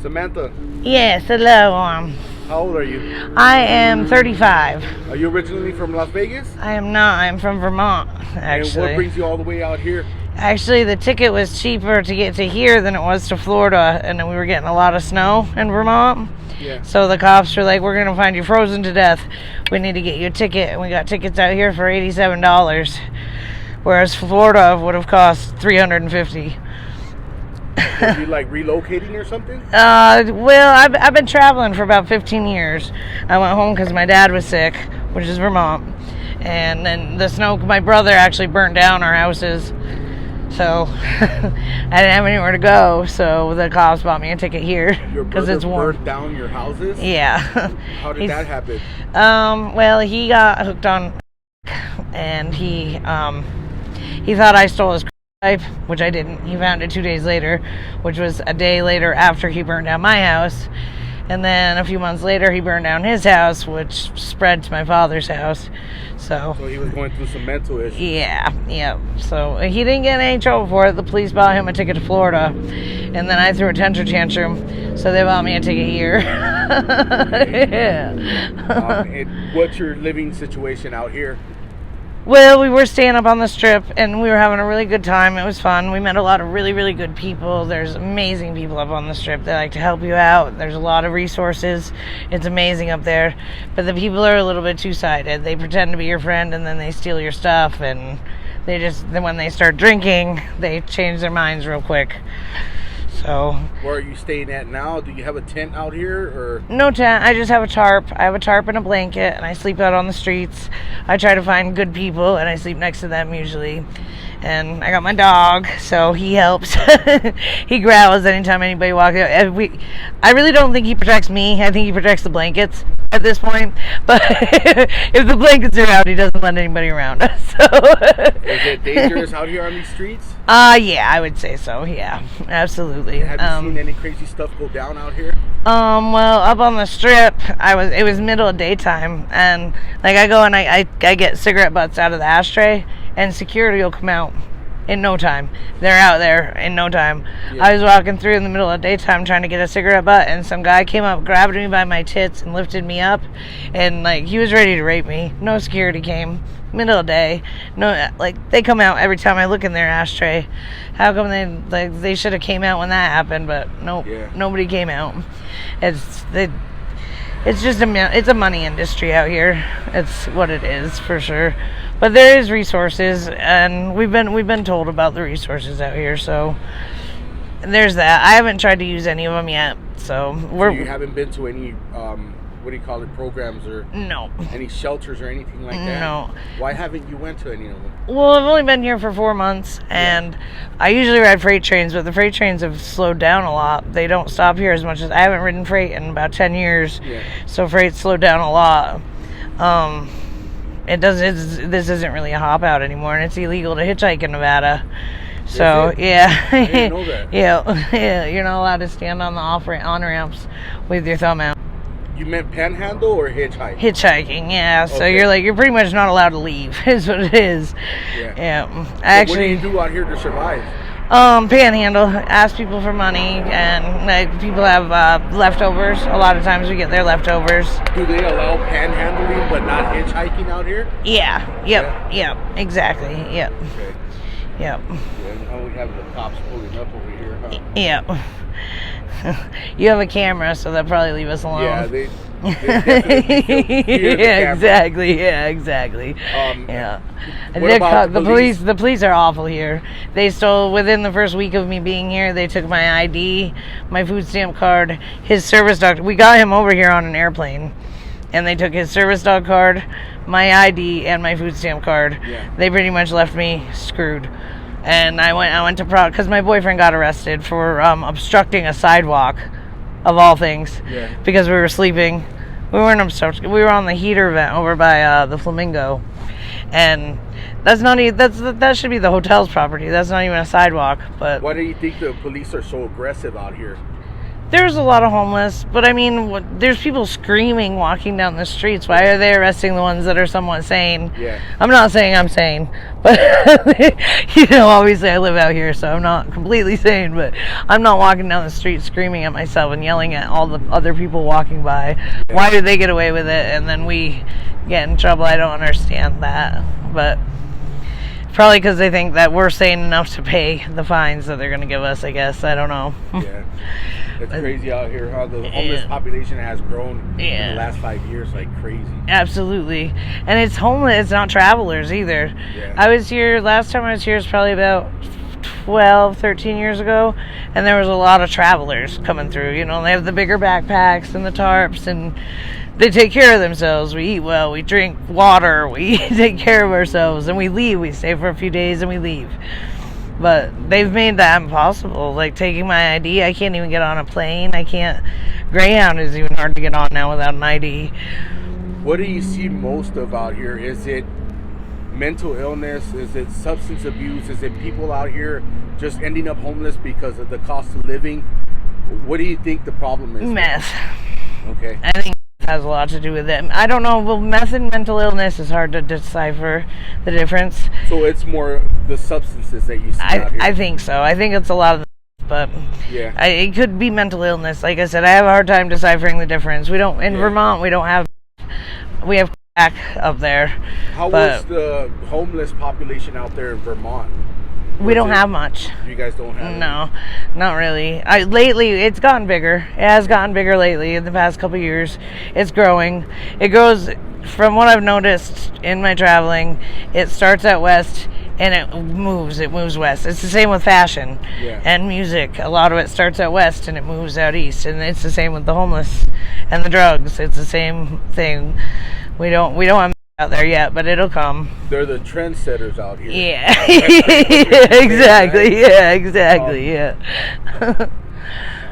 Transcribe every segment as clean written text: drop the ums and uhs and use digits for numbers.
Samantha. Yes, hello. How old are you? I am 35. Are you originally from Las Vegas? I am not. I'm from Vermont, actually. And what brings you all the way out here? Actually, the ticket was cheaper to get to here than it was to Florida, and we were getting a lot of snow in Vermont. Yeah. So the cops were like, "We're going to find you frozen to death. We need to get you a ticket." And we got tickets out here for $87, whereas Florida would have cost $350. Are you like relocating or something? Well, I've been traveling for about 15 years. I went home because my dad was sick, which is Vermont. And then the snow, my brother actually burnt down our houses. So I didn't have anywhere to go. So the cops bought me a ticket here because it's warm. Your brother burnt down your houses? Yeah. How did that happen? Well, he got hooked on, and he thought I stole his pipe, which I didn't. He found it 2 days later, which was a day later after he burned down my house. And then a few months later, he burned down his house, which spread to my father's house. So he was going through some mental issues. Yeah. So he didn't get in any trouble for it. The police bought him a ticket to Florida. And then I threw a temper tantrum, so they bought me a ticket here. Yeah. And what's your living situation out here? Well, we were staying up on the Strip, and we were having a really good time. It was fun. We met a lot of really, really good people. There's amazing people up on the Strip. They like to help you out. There's a lot of resources. It's amazing up there. But the people are a little bit two-sided. They pretend to be your friend, and then they steal your stuff. And then when they start drinking, they change their minds real quick. So, where are you staying at now? Do you have a tent out here, or no tent? I just have a tarp. I have a tarp and a blanket, and I sleep out on the streets. I try to find good people, and I sleep next to them usually. And I got my dog, so he helps. He growls anytime anybody walks out. I really don't think he protects me. I think he protects the blankets at this point. But if the blankets are out, he doesn't let anybody around us. So. Is it dangerous out here on these streets? Yeah, I would say so. Yeah, absolutely. Have you seen any crazy stuff go down out here? Well, up on the Strip, it was middle of daytime, and like I go and I get cigarette butts out of the ashtray, and security will come out in no time. They're out there in no time. Yeah. I was walking through in the middle of daytime trying to get a cigarette butt, and some guy came up, grabbed me by my tits, and lifted me up, and like he was ready to rape me. No security came. Middle of the day. No, like they come out every time I look in their ashtray. How come they should have came out when that happened, but nope, Nobody came out. It's just it's a money industry out here. It's what it is for sure. But there is resources, and we've been told about the resources out here. So there's that. I haven't tried to use any of them yet. So you haven't been to any what do you call it, programs or no any shelters or anything like that? No. Why haven't you went to any of them? Well, I've only been here for 4 months, and I usually ride freight trains, but the freight trains have slowed down a lot. They don't stop here as much as I haven't ridden freight in about 10 years. Yeah. So freight's slowed down a lot. This isn't really a hop out anymore, and it's illegal to hitchhike in Nevada. So yeah. I didn't know that. Yeah, you're not allowed to stand on the on ramps with your thumb out. You meant panhandle or hitchhike? Hitchhiking, yeah. So you're pretty much not allowed to leave, is what it is. Yeah. What do you do out here to survive? Panhandle, ask people for money, and like people have leftovers. A lot of times we get their leftovers. Do they allow panhandling but not hitchhiking out here? Yeah. Yep. Exactly. Yep. Okay. Yep. Yeah, we have the cops pulling up over here, huh? Yep. You have a camera, so they'll probably leave us alone. Yeah, they definitely exactly. Yeah. The police are awful here. They stole, within the first week of me being here, they took my ID, my food stamp card, his service dog. We got him over here on an airplane, and they took his service dog card, my ID, and my food stamp card. Yeah. They pretty much left me screwed. And I went to because my boyfriend got arrested for obstructing a sidewalk, of all things, because we were sleeping. We weren't obstructing. We were on the heater vent over by the Flamingo, and that should be the hotel's property. That's not even a sidewalk. But why do you think the police are so aggressive out here? There's a lot of homeless, but I mean, there's people screaming walking down the streets. Why are they arresting the ones that are somewhat sane? Yeah. I'm not saying I'm sane, but obviously I live out here, so I'm not completely sane, but I'm not walking down the street screaming at myself and yelling at all the other people walking by. Yeah. Why do they get away with it and then we get in trouble? I don't understand that, but probably because they think that we're sane enough to pay the fines that they're going to give us, I guess. I don't know. Yeah. It's crazy out here how the homeless population has grown in the last 5 years like crazy. Absolutely. And it's homeless. It's not travelers either. Yeah. I was here, last time I was here was probably about 12, 13 years ago, and there was a lot of travelers coming through. They have the bigger backpacks and the tarps, and they take care of themselves. We eat well, we drink water, we take care of ourselves, and we leave. We stay for a few days and we leave. But they've made that impossible. Like taking my ID, I can't even get on a plane. I can't. Greyhound is even hard to get on now without an ID. What do you see most of out here? Is it mental illness? Is it substance abuse? Is it people out here just ending up homeless because of the cost of living? What do you think the problem is? Meth. Okay. I think it has a lot to do with it. I don't know. Well, meth and mental illness is hard to decipher the difference. So it's more the substances that you see out here? I think so. I think it's a lot of but yeah. It could be mental illness. Like I said, I have a hard time deciphering the difference. We don't, in Vermont, we have crack up there. How was the homeless population out there in Vermont? We don't have much. You guys don't have No, not really. Lately, it's gotten bigger. It has gotten bigger lately in the past couple of years. It's growing. It grows, from what I've noticed in my traveling, it starts out west and it moves west. It's the same with fashion and music. A lot of it starts out west and it moves out east. And it's the same with the homeless and the drugs. It's the same thing. We don't have out there yet, but it'll come. They're the trendsetters out here. Yeah. Exactly. Yeah, exactly. Yeah.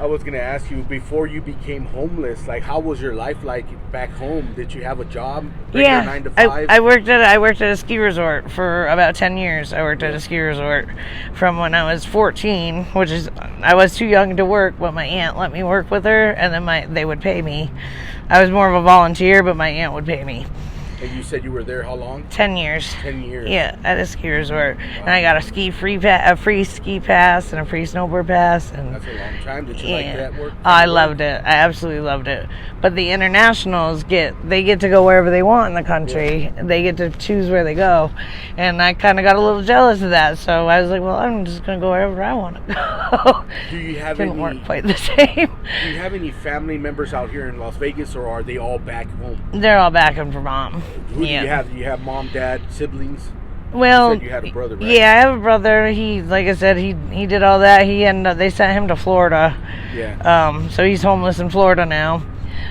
I was gonna ask you, before you became homeless, like how was your life like back home? Did you have a job? Yeah, 9 to 5? I worked at a ski resort for about 10 years. I worked at a ski resort from when I was 14, which is I was too young to work, but my aunt let me work with her, and then they would pay me. I was more of a volunteer, but my aunt would pay me. And you said you were there how long? 10 years. 10 years. Yeah, at a ski resort. Wow. And I got a free ski pass and a free snowboard pass. And that's a long time. Did you like that work? I loved it. I absolutely loved it. But the internationals get to go wherever they want in the country. Yeah. They get to choose where they go. And I kind of got a little jealous of that. So I was like, well, I'm just going to go wherever I want to go. Do you have Didn't work quite the same. Do you have any family members out here in Las Vegas, or are they all back home? They're all back in Vermont. Who do you have? Do you have mom, dad, siblings? Well, you said you had a brother, right? Yeah, I have a brother. He, like I said, he did all that. They sent him to Florida. Yeah. So he's homeless in Florida now.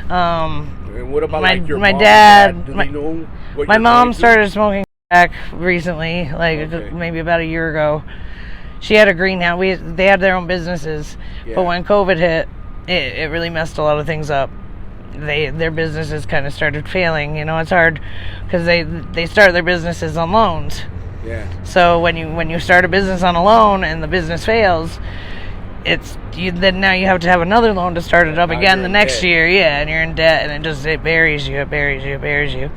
And what about your my mom dad? And dad? Do they know what my you're mom going started smoking crack recently, maybe about a year ago. She had a greenhouse. They had their own businesses, but when COVID hit, it really messed a lot of things up. Their businesses kind of started failing. It's hard because they start their businesses on loans. Yeah. So when you start a business on a loan and the business fails, then now you have to have another loan to start it up again the next year. Yeah, and you're in debt, and it buries you.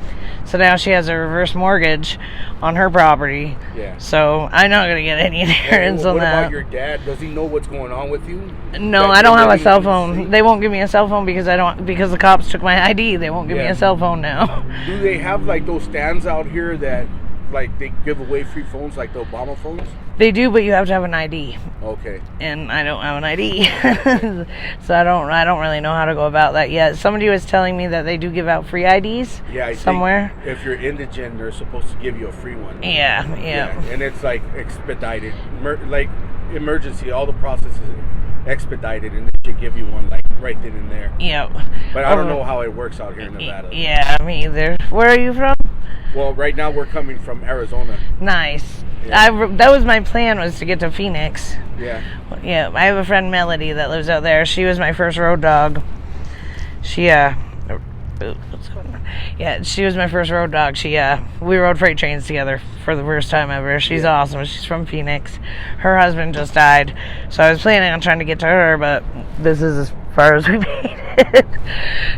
So now she has a reverse mortgage on her property. Yeah. So I'm not gonna get any insurance on that. What about your dad? Does he know what's going on with you? No, I don't have a cell phone. They won't give me a cell phone because the cops took my ID. They won't give me a cell phone now. Do they have those stands out here that they give away free phones, like the Obama phones? They do, but you have to have an ID. Okay. And I don't have an ID, so I don't really know how to go about that yet. Somebody was telling me that they do give out free IDs. Yeah, somewhere. If you're indigent, they're supposed to give you a free one. Yeah. And it's expedited, emergency. All the processes expedited, and they should give you one right then and there. Yep. But I don't know how it works out here in Nevada. Yeah, me either. Where are you from? Well, right now we're coming from Arizona. Nice. Yeah. That was my plan, was to get to Phoenix. Yeah. Yeah, I have a friend, Melody, that lives out there. She was my first road dog. She what's going on? Yeah, she was my first road dog. We rode freight trains together for the first time ever. She's awesome. She's from Phoenix. Her husband just died, so I was planning on trying to get to her, but this is far as we made it.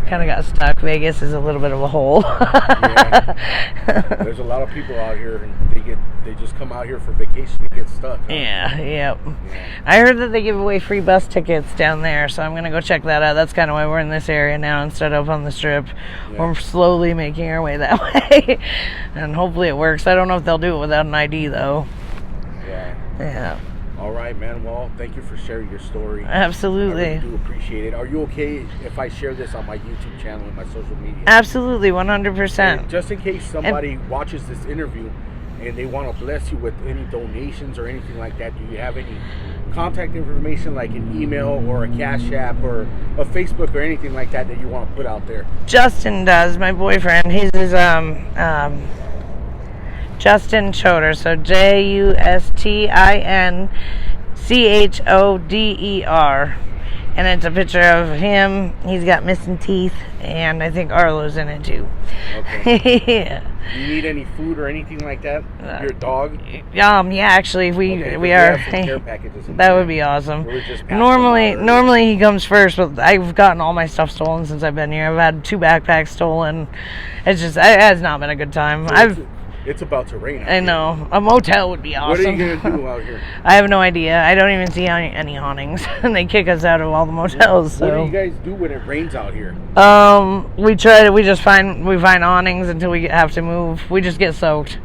Kind of got stuck. Vegas is a little bit of a hole. Yeah. There's a lot of people out here, and they just come out here for vacation and get stuck. Huh? Yeah. I heard that they give away free bus tickets down there, so I'm gonna go check that out. That's kind of why we're in this area now instead of on the Strip. Yeah. We're slowly making our way that way, and hopefully it works. I don't know if they'll do it without an ID though. Yeah. All right, man. Well, thank you for sharing your story. Absolutely. I really do appreciate it. Are you okay if I share this on my YouTube channel and my social media? Absolutely, 100%. And just in case somebody watches this interview and they want to bless you with any donations or anything like that, do you have any contact information, like an email or a Cash App or a Facebook or anything like that you want to put out there? Justin does, my boyfriend. He's Justin Choder, so JustinChoder, and it's a picture of him. He's got missing teeth, and I think Arlo's in it too. Okay. Yeah. Do you need any food or anything like that? Your dog? Yeah, actually, we are. Have some care packages that would be awesome. Normally he comes first, but I've gotten all my stuff stolen since I've been here. I've had 2 backpacks stolen. It has not been a good time. So it's about to rain. I know. A motel would be awesome. What are you going to do out here? I have no idea. I don't even see any awnings. And they kick us out of all the motels. So. What do you guys do when it rains out here? We find awnings until we have to move. We just get soaked.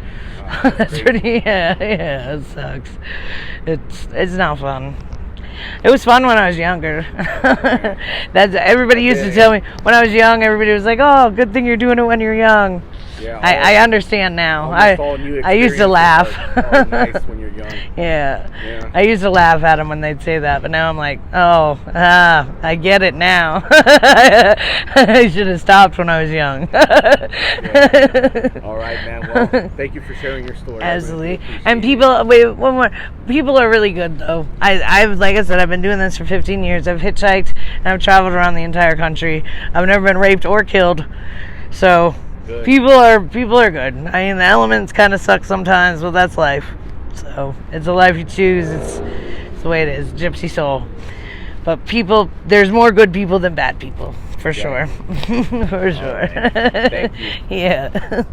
That's pretty, yeah, it sucks. It's not fun. It was fun when I was younger. Everybody used to tell me when I was young. Everybody was like, "Oh, good thing you're doing it when you're young." Yeah, I understand now. I used to laugh. Nice when you're young. Yeah. I used to laugh at them when they'd say that, but now I'm like, I get it now. I should have stopped when I was young. Yeah. All right, man. Well, thank you for sharing your story. Absolutely. And people, one more. People are really good though. I've like I said, I've been doing this for 15 years. I've hitchhiked and I've traveled around the entire country. I've never been raped or killed. So. Good. People are good. I mean, the elements kind of suck sometimes, but that's life. So it's a life you choose. It's the way it is. Gypsy soul. But there's more good people than bad people, for sure. For sure. Right. Thank you. Yeah.